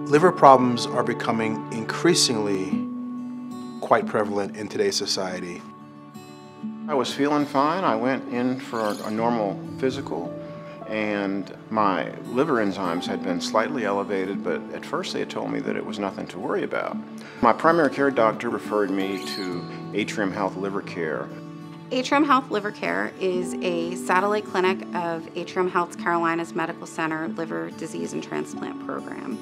Liver problems are becoming increasingly quite prevalent in today's society. I was feeling fine. I went in for a normal physical, and my liver enzymes had been slightly elevated, but at first they had told me that it was nothing to worry about. My primary care doctor referred me to Atrium Health Liver Care. Atrium Health Liver Care is a satellite clinic of Atrium Health's Carolinas Medical Center Liver Disease and Transplant Program.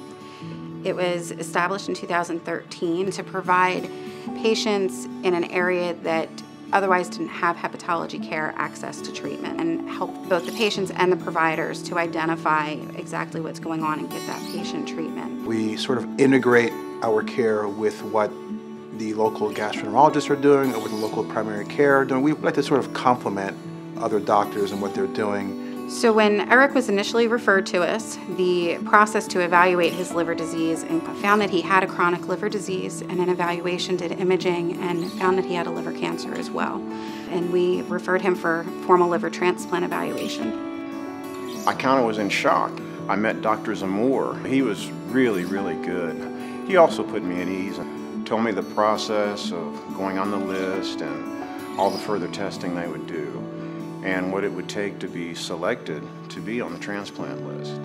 It was established in 2013 to provide patients in an area that otherwise didn't have hepatology care access to treatment, and help both the patients and the providers to identify exactly what's going on and get that patient treatment. We sort of integrate our care with what the local gastroenterologists are doing or what the local primary care are doing. We like to sort of complement other doctors and what they're doing. So when Eric was initially referred to us, the process to evaluate his liver disease and found that he had a chronic liver disease, and an evaluation did imaging and found that he had a liver cancer as well. And we referred him for formal liver transplant evaluation. I kind of was in shock. I met Dr. Zamore. He was really, really good. He also put me at ease and told me the process of going on the list and all the further testing they would do, and what it would take to be selected to be on the transplant list.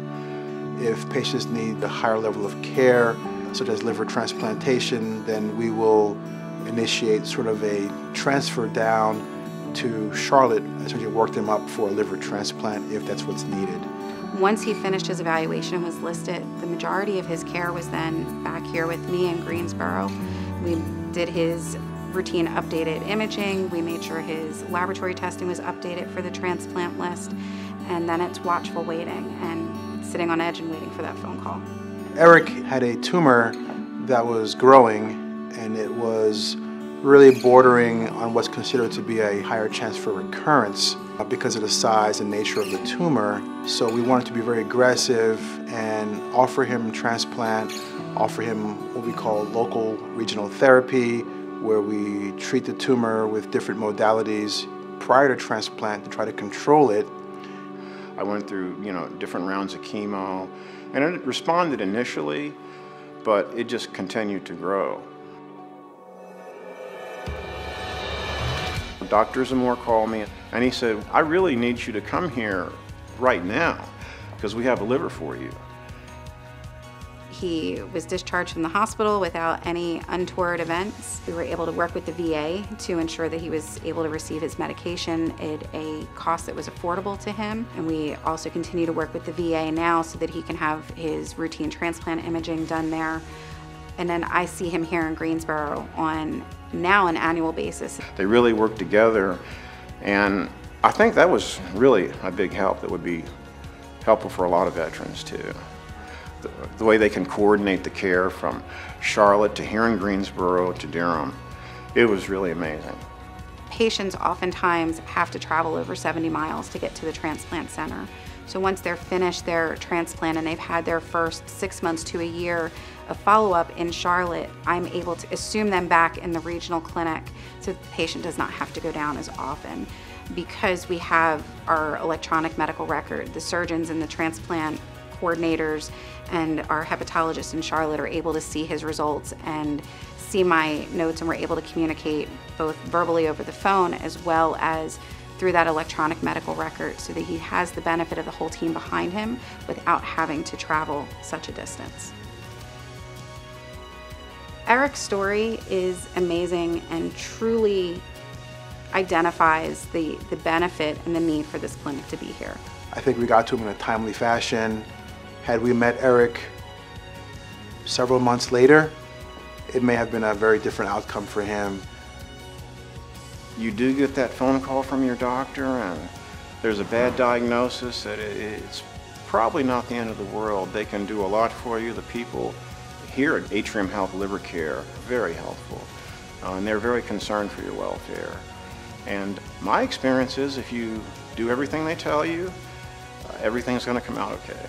If patients need a higher level of care, such as liver transplantation, then we will initiate sort of a transfer down to Charlotte, essentially work them up for a liver transplant if that's what's needed. Once he finished his evaluation and was listed, the majority of his care was then back here with me in Greensboro. We did his routine updated imaging, we made sure his laboratory testing was updated for the transplant list, and then it's watchful waiting and sitting on edge and waiting for that phone call. Eric had a tumor that was growing, and it was really bordering on what's considered to be a higher chance for recurrence because of the size and nature of the tumor. So we wanted to be very aggressive and offer him transplant, offer him what we call local regional therapy, where we treat the tumor with different modalities prior to transplant to try to control it. I went through, different rounds of chemo, and it responded initially, but it just continued to grow. Dr. Zamore called me and he said, "I really need you to come here right now because we have a liver for you." He was discharged from the hospital without any untoward events. We were able to work with the VA to ensure that he was able to receive his medication at a cost that was affordable to him. And we also continue to work with the VA now so that he can have his routine transplant imaging done there. And then I see him here in Greensboro on now an annual basis. They really work together, and I think that was really a big help that would be helpful for a lot of veterans too. The way they can coordinate the care from Charlotte to here in Greensboro to Durham, it was really amazing. Patients oftentimes have to travel over 70 miles to get to the transplant center. So once they're finished their transplant and they've had their first 6 months to a year of follow-up in Charlotte, I'm able to assume them back in the regional clinic so the patient does not have to go down as often. Because we have our electronic medical record, the surgeons and the transplant coordinators and our hepatologists in Charlotte are able to see his results and see my notes, and we're able to communicate both verbally over the phone as well as through that electronic medical record, so that he has the benefit of the whole team behind him without having to travel such a distance. Eric's story is amazing and truly identifies the benefit and the need for this clinic to be here. I think we got to him in a timely fashion. Had we met Eric several months later, it may have been a very different outcome for him. You do get that phone call from your doctor and there's a bad diagnosis, that it's probably not the end of the world. They can do a lot for you. The people here at Atrium Health Liver Care are very helpful, and they're very concerned for your welfare. And my experience is if you do everything they tell you, everything's going to come out okay.